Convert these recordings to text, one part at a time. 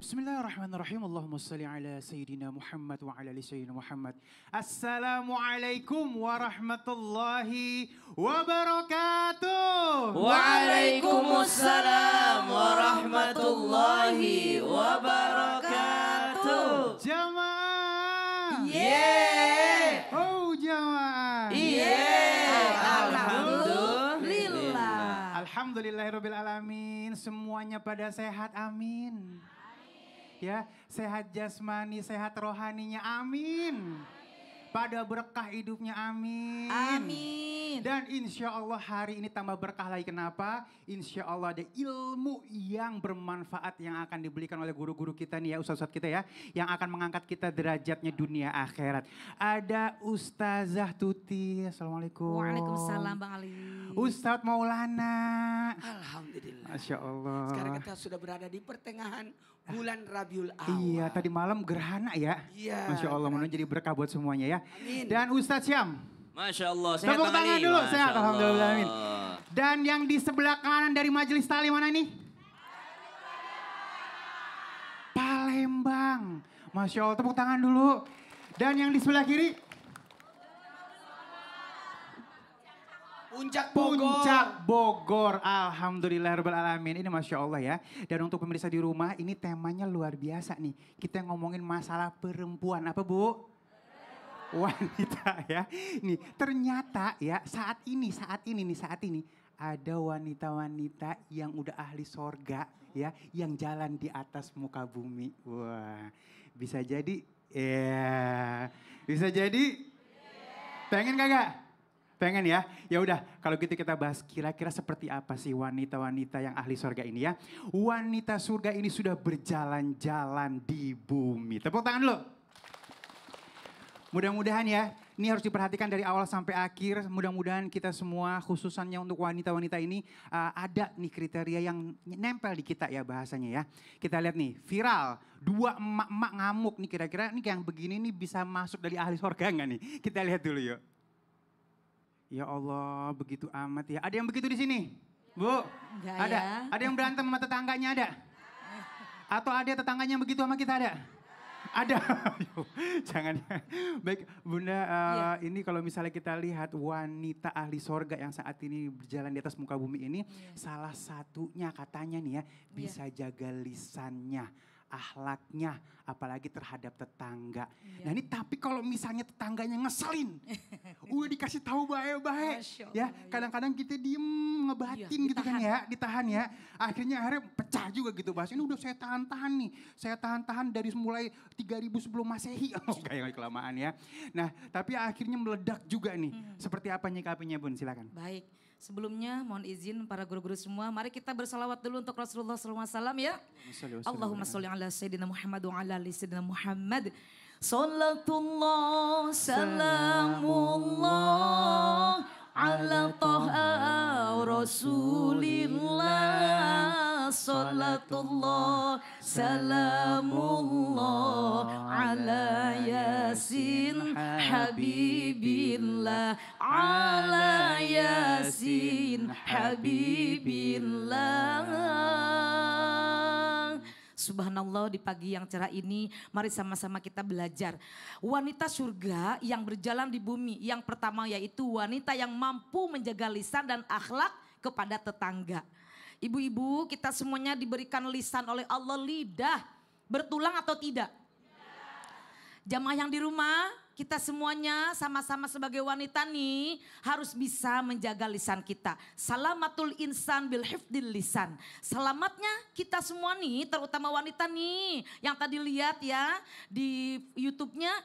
Bismillahirrahmanirrahim. Allahumma salli ala Sayyidina Muhammad wa ala ali Sayyidina Muhammad. Assalamualaikum warahmatullahi wabarakatuh. Waalaikumsalam warahmatullahi wabarakatuh. Jamaah. Yeah. Oh jamaah. Yeah. Alhamdulillah. Alhamdulillahirabbil alamin. Semuanya pada sehat, amin. Ya, sehat jasmani, sehat rohaninya, amin. Pada berkah hidupnya, amin. Amin. Dan insya Allah hari ini tambah berkah lagi. Kenapa? Insya Allah ada ilmu yang bermanfaat yang akan diberikan oleh guru-guru kita nih ya, ustaz-ustaz kita ya. Yang akan mengangkat kita derajatnya dunia akhirat. Ada Ustazah Tuti, assalamualaikum. Waalaikumsalam Bang Ali. Ustadz Maulana. Alhamdulillah. Masya Allah. Sekarang kita sudah berada di pertengahan bulan Rabiul Awal. Iya, tadi malam gerhana ya. Iya. Masya Allah, mudah-mudahan jadi berkah buat semuanya ya. Amin. Dan Ustadz Syam. Masya Allah, sehat Tepuk Bang tangan Ali. dulu, Masya sehat. Allah. Alhamdulillah, amin. Dan yang di sebelah kanan dari Majelis Ta'lim mana nih? Palembang. Masya Allah, tepuk tangan dulu. Dan yang di sebelah kiri? Puncak Bogor. Puncak Bogor. Alhamdulillahirabbil alamin. Ini Masya Allah ya. Dan untuk pemirsa di rumah, ini temanya luar biasa nih. Kita ngomongin masalah perempuan. Apa Bu? Wanita ya. Nih ternyata ya saat ini ada wanita-wanita yang udah ahli sorga ya. Yang jalan di atas muka bumi. Wah bisa jadi ya. Bisa jadi pengen kagak? Pengen ya? Ya udah, kalau gitu kita bahas kira-kira seperti apa sih wanita-wanita yang ahli surga ini ya. Wanita surga ini sudah berjalan-jalan di bumi. Tepuk tangan dulu. Mudah-mudahan ya, ini harus diperhatikan dari awal sampai akhir. Mudah-mudahan kita semua khususannya untuk wanita-wanita ini ada nih kriteria yang nempel di kita ya bahasanya ya. Kita lihat nih, viral. 2 emak-emak ngamuk nih kira-kira nih yang begini nih bisa masuk dari ahli surga nggak nih? Kita lihat dulu yuk. Ya Allah, begitu amat ya. Ada yang begitu di sini? Bu? Enggak ada? ya. Ada yang berantem sama tetangganya ada? Atau ada tetangganya yang begitu sama kita ada? Ada. Jangan. Baik, Bunda, ini kalau misalnya kita lihat wanita ahli sorga yang saat ini berjalan di atas muka bumi ini, salah satunya katanya nih ya, bisa jaga lisannya, akhlaknya, apalagi terhadap tetangga. Nah ini tapi kalau misalnya tetangganya ngeselin, udah dikasih tahu baik-baik, ya kadang-kadang kita diem ngebatin gitu kan ya, ditahan ya. Akhirnya pecah juga gitu bahas. Ini udah saya tahan-tahan nih, saya tahan-tahan dari mulai 3000 sebelum Masehi, kayak kelamaan ya. Nah tapi akhirnya meledak juga nih. Seperti apa nyikapinya Bun, silakan. Baik, sebelumnya mohon izin para guru-guru semua, mari kita bersalawat dulu untuk Rasulullah SAW ya. Allahumma sholli ala Sayyidina Muhammad wa ala ali Sayyidina Muhammad. Salatullah, salamullah, ala taha Rasulillah. Salatullah, salamullah, ala Yasin Habibillah. Ala Yasin Habibillah. Subhanallah, di pagi yang cerah ini mari sama-sama kita belajar. Wanita surga yang berjalan di bumi. Yang pertama yaitu wanita yang mampu menjaga lisan dan akhlak kepada tetangga. Ibu-ibu, kita semuanya diberikan lisan oleh Allah, lidah. Bertulang atau tidak? Jamaah yang di rumah, kita semuanya sama-sama sebagai wanita nih harus bisa menjaga lisan kita. Salamatul insan bil hifdil lisan. Selamatnya kita semua nih, terutama wanita nih yang tadi lihat ya di YouTube-nya.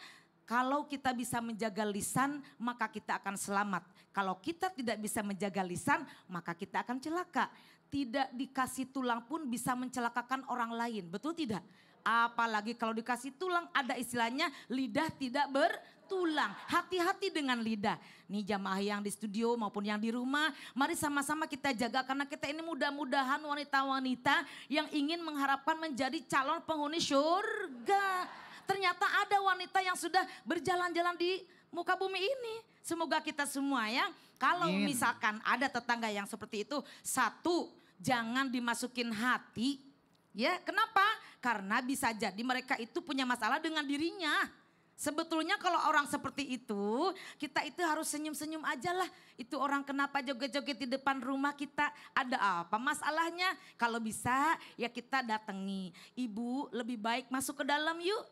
Kalau kita bisa menjaga lisan, maka kita akan selamat. Kalau kita tidak bisa menjaga lisan, maka kita akan celaka. Tidak dikasih tulang pun bisa mencelakakan orang lain, betul tidak? Apalagi kalau dikasih tulang, ada istilahnya lidah tidak bertulang. Hati-hati dengan lidah. Nih jamaah yang di studio maupun yang di rumah, mari sama-sama kita jaga. Karena kita ini mudah-mudahan wanita-wanita yang ingin mengharapkan menjadi calon penghuni surga. Ternyata ada wanita yang sudah berjalan-jalan di muka bumi ini. Semoga kita semua ya, kalau misalkan ada tetangga yang seperti itu, satu, jangan dimasukin hati. Ya, kenapa? Karena bisa jadi mereka itu punya masalah dengan dirinya. Sebetulnya kalau orang seperti itu, kita itu harus senyum-senyum aja lah. Itu orang kenapa joget-joget di depan rumah kita, ada apa masalahnya? Kalau bisa ya kita datangi. Ibu lebih baik masuk ke dalam yuk.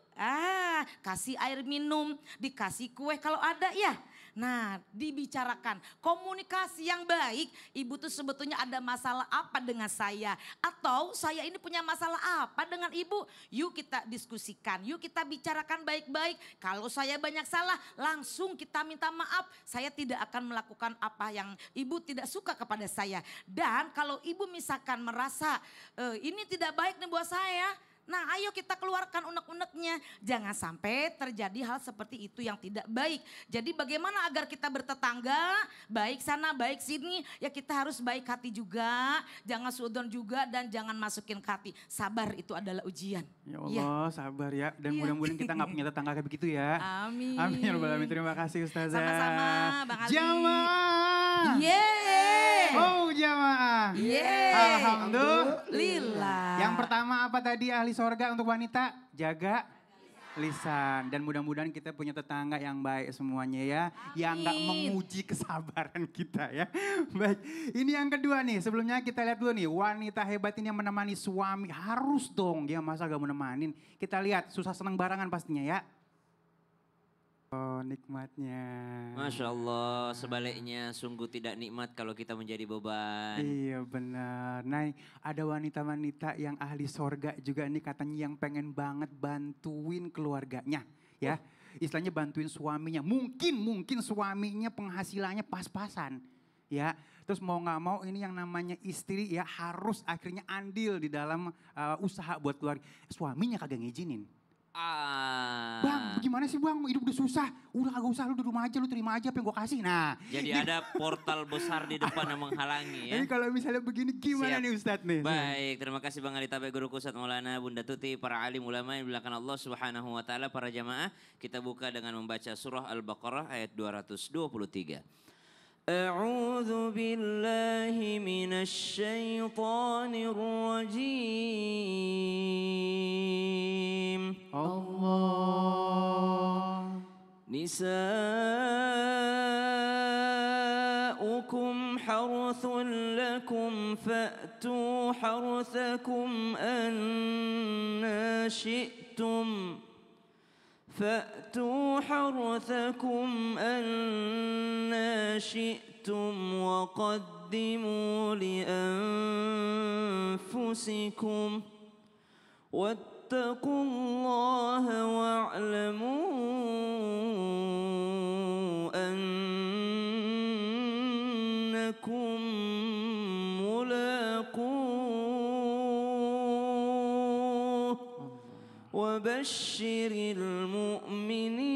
Kasih air minum, dikasih kue kalau ada ya. Nah, dibicarakan komunikasi yang baik. Ibu tuh sebetulnya ada masalah apa dengan saya? Atau saya ini punya masalah apa dengan ibu? Yuk kita diskusikan, yuk kita bicarakan baik-baik. Kalau saya banyak salah, langsung kita minta maaf. Saya tidak akan melakukan apa yang ibu tidak suka kepada saya. Dan kalau ibu misalkan merasa ini tidak baik nih buat saya. Nah ayo kita keluarkan unek-uneknya. Jangan sampai terjadi hal seperti itu yang tidak baik. Jadi bagaimana agar kita bertetangga, baik sana baik sini. Ya kita harus baik hati juga, jangan suudon juga dan jangan masukin ke hati. Sabar itu adalah ujian. Ya Allah sabar ya. Dan mudah-mudahan kita gak punya tetangga kayak begitu ya. Amin. Amin ya Rabbal Alamin. Terima kasih Ustazah. Sama-sama Bang Ali. Jamaah. Yeay. Oh jamaah. Yeay. Alhamdulillah. Yang pertama apa tadi ahli sorga untuk wanita? Jaga lisan. Dan mudah-mudahan kita punya tetangga yang baik semuanya ya. Amin. Yang gak menguji kesabaran kita ya. Baik, ini yang kedua nih. Sebelumnya kita lihat dulu nih. Wanita hebat ini yang menemani suami. Harus dong, dia masa gak menemanin. Kita lihat, susah senang barangan pastinya ya. Oh nikmatnya. Masya Allah, sebaliknya sungguh tidak nikmat kalau kita menjadi beban. Iya benar. Nah ada wanita-wanita yang ahli sorga juga nih katanya yang pengen banget bantuin keluarganya ya. Istilahnya bantuin suaminya. Mungkin suaminya penghasilannya pas-pasan ya. Terus mau gak mau ini yang namanya istri ya harus akhirnya andil di dalam usaha buat keluarga. Suaminya kagak ngizinin. Bang gimana sih bang hidup udah susah. Udah kagak usah lu di rumah aja lu terima aja apa yang gue kasih. Nah jadi ada portal besar di depan yang menghalangi ya. Jadi kalau misalnya begini gimana nih Ustadz nih? Baik, terima kasih Bang Ali Tabe Guru Ustadz Maulana Bunda Tuti, para alim ulama yang dimuliakan Allah Subhanahu wa taala, para jamaah. Kita buka dengan membaca surah Al-Baqarah ayat 223. A'udzu billahi minasy syaithanir rajim. Allah. Nisa'ukum harthun lakum fa'tu harthakum anna syi'tum. فأتوا حرثكم أنا شئتم وقدموا لأنفسكم واتقوا الله واعلموا أنكم ملاقوه وبشر المؤمنين.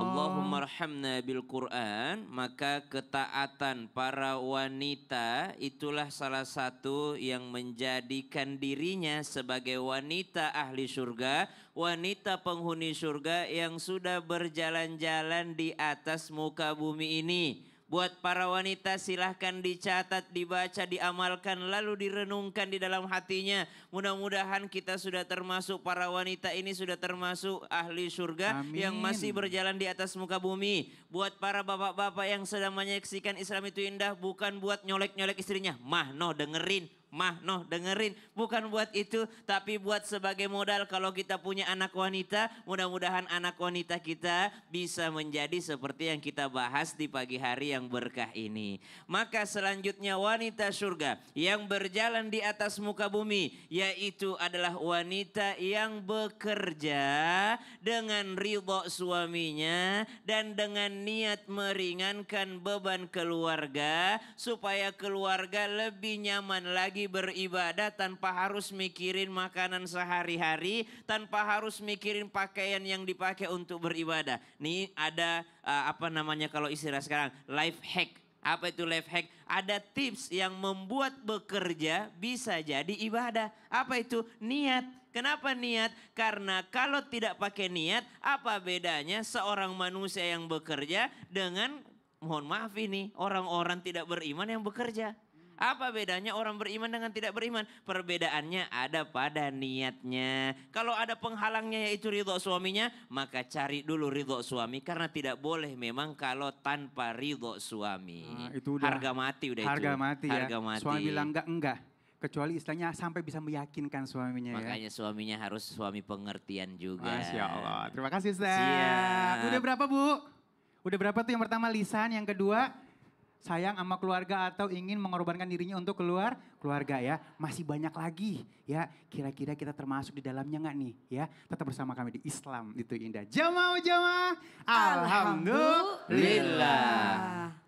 Allahumma arhamna bil Quran. Maka ketaatan para wanita itulah salah satu yang menjadikan dirinya sebagai wanita ahli surga, wanita penghuni surga yang sudah berjalan-jalan di atas muka bumi ini. Buat para wanita silahkan dicatat, dibaca, diamalkan, lalu direnungkan di dalam hatinya. Mudah-mudahan kita sudah termasuk para wanita ini, sudah termasuk ahli surga. Amin. Yang masih berjalan di atas muka bumi. Buat para bapak-bapak yang sedang menyaksikan Islam itu indah, bukan buat nyolek-nyolek istrinya. Dengerin. Dengerin, bukan buat itu, tapi buat sebagai modal kalau kita punya anak wanita, mudah-mudahan anak wanita kita bisa menjadi seperti yang kita bahas di pagi hari yang berkah ini. Maka selanjutnya wanita surga yang berjalan di atas muka bumi, yaitu adalah wanita yang bekerja dengan ridho suaminya dan dengan niat meringankan beban keluarga supaya keluarga lebih nyaman lagi beribadah tanpa harus mikirin makanan sehari-hari, tanpa harus mikirin pakaian yang dipakai untuk beribadah. Nih ada kalau istilah sekarang life hack. Apa itu life hack? Ada tips yang membuat bekerja bisa jadi ibadah. Apa itu? Niat. Kenapa niat? Karena kalau tidak pakai niat, apa bedanya seorang manusia yang bekerja dengan, mohon maaf ini, orang-orang tidak beriman yang bekerja? Apa bedanya orang beriman dengan tidak beriman? Perbedaannya ada pada niatnya. Kalau ada penghalangnya yaitu ridho suaminya, maka cari dulu ridho suami. Karena tidak boleh memang kalau tanpa ridho suami. Itu udah harga mati udah harga itu. mati ya. Harga mati. Suami bilang enggak. Kecuali istilahnya sampai bisa meyakinkan suaminya ya. Makanya suaminya harus suami pengertian juga. Masya Allah. Terima kasih Ustaz. Siap. Udah berapa Bu? Udah berapa tuh yang pertama lisan, yang kedua sayang sama keluarga atau ingin mengorbankan dirinya untuk keluarga ya. Masih banyak lagi ya. Kira-kira kita termasuk di dalamnya nggak nih ya. Tetap bersama kami di Islam itu indah. Jamaah. Alhamdulillah. Alhamdulillah.